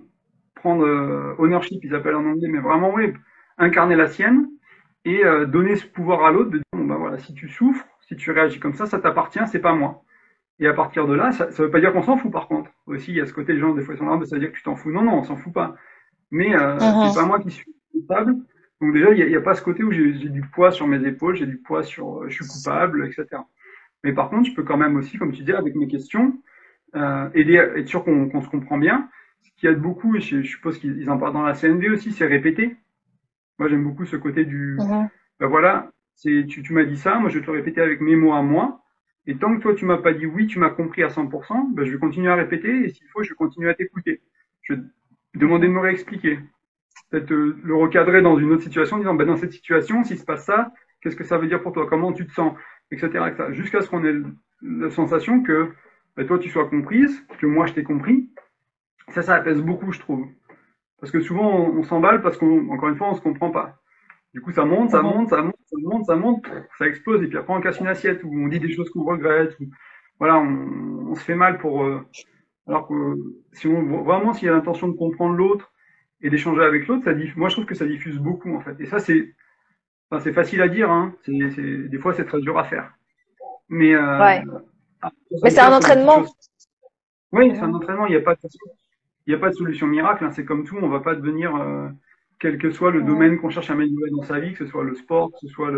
ownership, ils appellent en anglais, mais vraiment oui, incarner la sienne et donner ce pouvoir à l'autre de dire bon ben voilà, si tu souffres, si tu réagis comme ça t'appartient, c'est pas moi. Et à partir de là, ça veut pas dire qu'on s'en fout par contre. Aussi, il y a ce côté, les gens, des fois, ils sont là, ça veut dire que tu t'en fous. Non, non, on s'en fout pas. Mais c'est Mhm. pas moi qui suis coupable. Donc déjà, il y a pas ce côté où j'ai du poids sur mes épaules, j'ai du poids sur je suis coupable, etc. Mais par contre, je peux quand même aussi, comme tu dis, avec mes questions, aider à être sûr qu'on se comprend bien. Ce qu'il y a de beaucoup, et je suppose qu'ils en parlent dans la CNV aussi, c'est répéter. Moi, j'aime beaucoup ce côté du, Mhm. ben voilà, tu m'as dit ça, moi je vais te le répéter avec mes mots à moi. Et tant que toi tu m'as pas dit oui, tu m'as compris à 100%, ben je vais continuer à répéter et s'il faut, je vais continuer à t'écouter. Je vais te demander de me réexpliquer. Peut-être le recadrer dans une autre situation en disant, ben dans cette situation, s'il se passe ça, qu'est-ce que ça veut dire pour toi? Comment tu te sens? Etc. etc. Jusqu'à ce qu'on ait la sensation que ben, toi tu sois comprise, que moi je t'ai compris. Ça apaise beaucoup, je trouve. Parce que souvent on s'emballe parce qu'encore une fois, on se comprend pas. Du coup, ça monte, ça Mhm. monte, ça monte, ça monte, ça monte, ça explose, et puis après on casse une assiette, ou on dit des choses qu'on regrette, voilà, on se fait mal pour, alors que si on, vraiment, s'il y a l'intention de comprendre l'autre et d'échanger avec l'autre, moi je trouve que ça diffuse beaucoup en fait. Et ça, enfin, c'est facile à dire, hein. Des fois, c'est très dur à faire. Mais Ouais. dans Mais un c'est cas un sur des petites entraînement. choses. Oui, c'est un Mhm. entraînement. Il y a pas de solution miracle, hein. C'est comme tout. On va pas devenir, quel que soit le Mhm. domaine qu'on cherche à améliorer dans sa vie, que ce soit le sport, que ce soit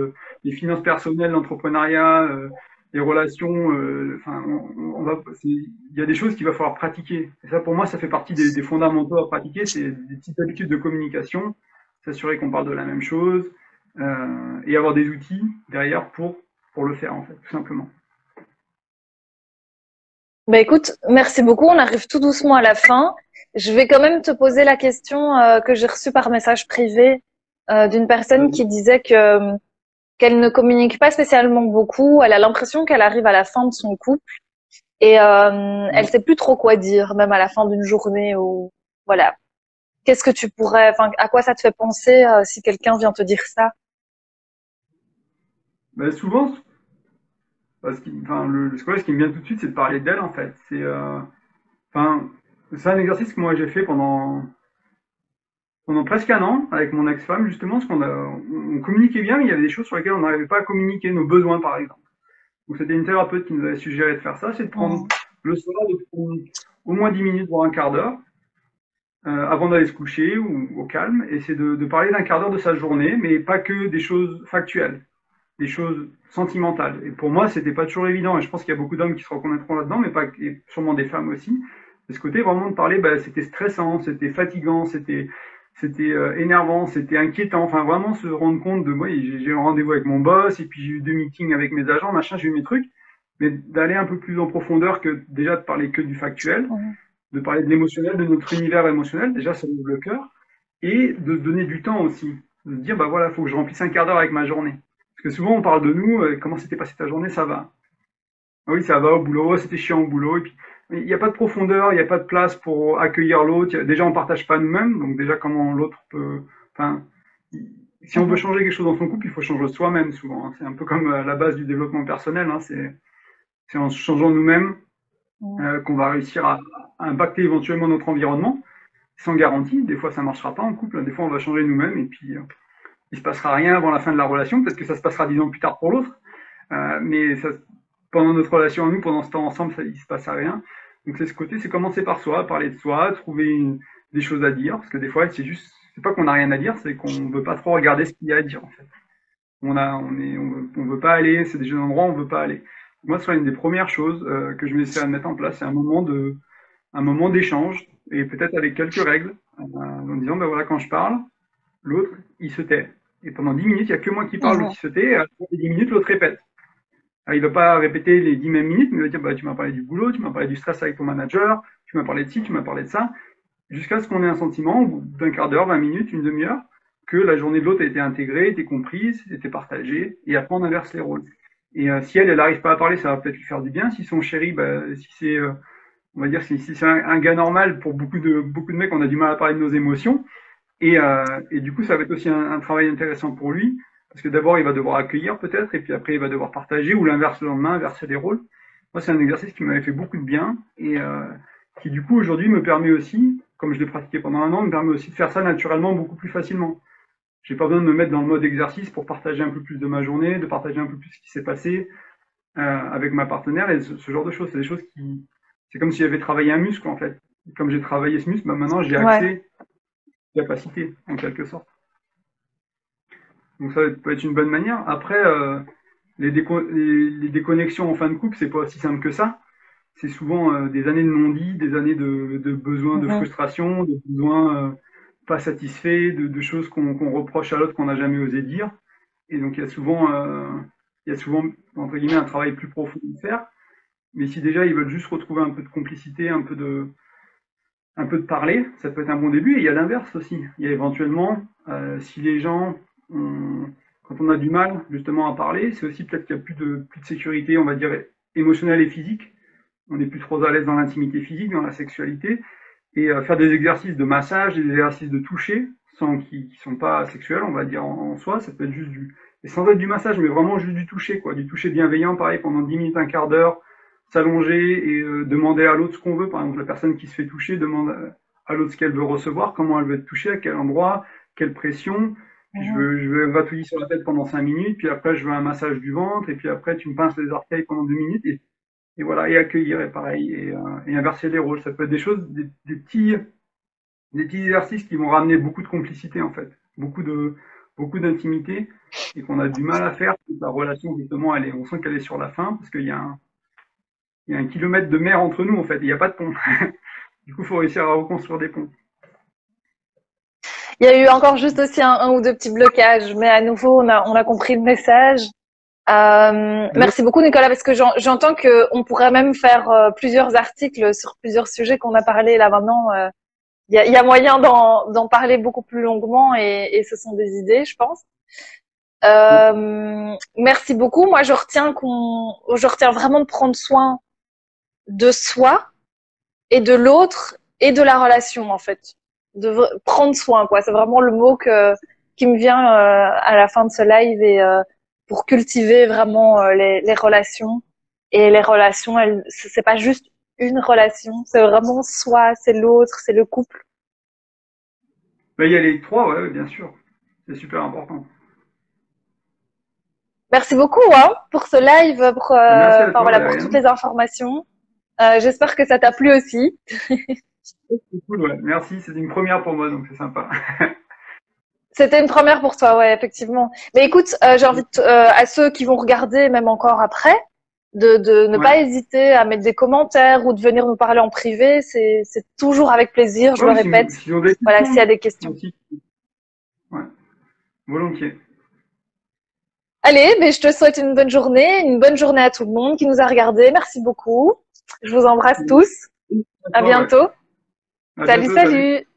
les finances personnelles, l'entrepreneuriat, les relations. Enfin, il y a des choses qu'il va falloir pratiquer. Et ça, pour moi, ça fait partie des fondamentaux à pratiquer. C'est des petites habitudes de communication, s'assurer qu'on parle de la même chose, et avoir des outils derrière pour le faire, en fait, tout simplement. Bah écoute, merci beaucoup. On arrive tout doucement à la fin. Je vais quand même te poser la question que j'ai reçue par message privé d'une personne qui Vas-y. disait que qu'elle ne communique pas spécialement beaucoup. Elle a l'impression qu'elle arrive à la fin de son couple et elle Ouais. sait plus trop quoi dire, même à la fin d'une journée ou voilà. Qu'est-ce que tu pourrais, enfin, à quoi ça te fait penser si quelqu'un vient te dire ça? Ben, souvent, enfin, ce qui me vient tout de suite, c'est de parler d'elle, en fait. Enfin, c'est un exercice que moi j'ai fait pendant presque un an avec mon ex-femme, justement, parce on communiquait bien, mais il y avait des choses sur lesquelles on n'arrivait pas à communiquer, nos besoins, par exemple. Donc, c'était une thérapeute qui nous avait suggéré de faire ça, c'est de prendre Mhm. le soir, de prendre au moins 10 minutes, voire un quart d'heure, avant d'aller se coucher ou au calme, et c'est de parler d'un quart d'heure de sa journée, mais pas que des choses factuelles, des choses sentimentales. Et pour moi, c'était pas toujours évident, et je pense qu'il y a beaucoup d'hommes qui se reconnaîtront là-dedans, mais pas, et sûrement des femmes aussi. De ce côté, vraiment de parler, bah, c'était stressant, c'était fatigant, c'était énervant, c'était inquiétant. Enfin, vraiment se rendre compte de moi, j'ai eu un rendez-vous avec mon boss, et puis j'ai eu 2 meetings avec mes agents, machin, j'ai eu mes trucs, mais d'aller un peu plus en profondeur que déjà de parler que du factuel, Mhm. de parler de l'émotionnel, de notre univers émotionnel, déjà ça ouvre le cœur, et de donner du temps aussi, de se dire bah voilà, il faut que je remplisse un quart d'heure avec ma journée. Parce que souvent on parle de nous, comment s'était passé ta journée, ça va. Ah oui, ça va au boulot, c'était chiant au boulot, et puis il n'y a pas de profondeur, il n'y a pas de place pour accueillir l'autre. Déjà on partage pas nous-mêmes, donc déjà comment l'autre peut, enfin, si on veut Mhm. changer quelque chose dans son couple, il faut changer soi-même souvent, hein. C'est un peu comme la base du développement personnel, hein. C'est en changeant nous-mêmes Mhm. qu'on va réussir à impacter éventuellement notre environnement, sans garantie. Des fois, ça marchera pas en couple. Des fois, on va changer nous-mêmes et puis il se passera rien avant la fin de la relation. Peut-être que ça se passera 10 ans plus tard pour l'autre, mais ça, pendant notre relation à nous, pendant ce temps ensemble, il se passe rien. Donc c'est ce côté, c'est commencer par soi, parler de soi, trouver des choses à dire, parce que des fois, c'est pas qu'on n'a rien à dire, c'est qu'on veut pas trop regarder ce qu'il y a à dire en fait. On veut pas aller, c'est des endroits où on veut pas aller. Moi, ce sera une des premières choses que je vais essayer de mettre en place, c'est un moment d'échange, et peut-être avec quelques règles, en disant, ben voilà, quand je parle, l'autre, il se tait. Et pendant 10 minutes, il n'y a que moi qui parle, l'autre Mhm. il se tait, et après 10 minutes, l'autre répète. Alors, il ne va pas répéter les 10 mêmes minutes, mais il va dire, bah, tu m'as parlé du boulot, tu m'as parlé du stress avec ton manager, tu m'as parlé de ci, tu m'as parlé de ça, jusqu'à ce qu'on ait un sentiment, au bout d'un quart d'heure, 20 minutes, une demi-heure, que la journée de l'autre a été intégrée, été comprise, été partagée, et après on inverse les rôles. Et si elle n'arrive pas à parler, ça va peut-être lui faire du bien. Si son chéri, bah, si c'est on va dire si c'est un gars normal, pour beaucoup de mecs, on a du mal à parler de nos émotions. Et du coup, ça va être aussi un travail intéressant pour lui, parce que d'abord, il va devoir accueillir peut-être, et puis après, il va devoir partager, ou l'inverse le lendemain, inverser les rôles. Moi, c'est un exercice qui m'avait fait beaucoup de bien, et qui du coup, aujourd'hui, me permet aussi, comme je l'ai pratiqué pendant un an, me permet aussi de faire ça naturellement beaucoup plus facilement. J'ai pas besoin de me mettre dans le mode exercice pour partager un peu plus de ma journée, de partager un peu plus ce qui s'est passé avec ma partenaire, et ce genre de choses. C'est des choses qui, c'est comme si j'avais travaillé un muscle en fait. Et comme j'ai travaillé ce muscle, bah, maintenant j'ai Ouais. accès aux capacités en quelque sorte. Donc ça peut être une bonne manière. Après, les déconnexions en fin de couple, c'est pas aussi simple que ça. C'est souvent des années de non-dit, des années de besoins, de Mhm. frustration, de besoins pas satisfaits, de choses qu'on reproche à l'autre qu'on n'a jamais osé dire. Et donc il y a souvent entre guillemets un travail plus profond à faire. Mais si déjà ils veulent juste retrouver un peu de complicité, un peu de parler, ça peut être un bon début. Et il y a l'inverse aussi. Il y a éventuellement, si les gens, quand on a du mal justement à parler, c'est aussi peut-être qu'il n'y a plus de sécurité, on va dire, émotionnelle et physique. On n'est plus trop à l'aise dans l'intimité physique, dans la sexualité. Et faire des exercices de massage, des exercices de toucher, qui sont pas sexuels, on va dire en soi, ça peut être juste et sans être du massage, mais vraiment juste du toucher, quoi. Du toucher bienveillant, pareil, pendant 10 minutes, un quart d'heure, s'allonger et demander à l'autre ce qu'on veut. Par exemple, la personne qui se fait toucher demande à l'autre ce qu'elle veut recevoir, comment elle veut être touchée, à quel endroit, quelle pression. Puis je veux gratouiller sur la tête pendant 5 minutes, puis après je veux un massage du ventre, et puis après tu me pinces les orteils pendant 2 minutes, et voilà, et accueillir, et pareil, et inverser les rôles. Ça peut être des choses, des petits exercices qui vont ramener beaucoup de complicité en fait, beaucoup d'intimité, et qu'on a du mal à faire. La relation justement, on sent qu'elle est sur la fin, parce qu'il y a un kilomètre de mer entre nous en fait, il n'y a pas de pont. Du coup, il faut réussir à reconstruire des ponts. Il y a eu encore juste aussi un ou deux petits blocages, mais à nouveau, on a compris le message. Merci beaucoup, Nicolas, parce que j'entends qu'on pourrait même faire plusieurs articles sur plusieurs sujets qu'on a parlé là maintenant. Il y a moyen d'en parler beaucoup plus longuement, et ce sont des idées, je pense. Merci beaucoup. Moi, je retiens vraiment de prendre soin de soi et de l'autre et de la relation, en fait. De prendre soin, quoi. C'est vraiment le mot qui me vient à la fin de ce live, et pour cultiver vraiment les relations. Et les relations, c'est pas juste une relation, c'est vraiment soi, c'est l'autre, c'est le couple. Ben, il y a les trois, ouais, bien sûr. C'est super important. Merci beaucoup pour ce live, pour, Merci à toi, voilà, pour toutes les informations. J'espère que ça t'a plu aussi. C'est cool, ouais. Merci, c'est une première pour moi, donc c'est sympa. C'était une première pour toi, ouais, effectivement. Mais écoute, j'invite à ceux qui vont regarder, même encore après, de ne pas hésiter à mettre des commentaires ou de venir nous parler en privé. C'est toujours avec plaisir, je le répète. Voilà, s'il y a des questions. Ouais, volontiers. Allez, mais je te souhaite une bonne journée à tout le monde qui nous a regardé. Merci beaucoup. Je vous embrasse tous. À bientôt. Ouais. Salut.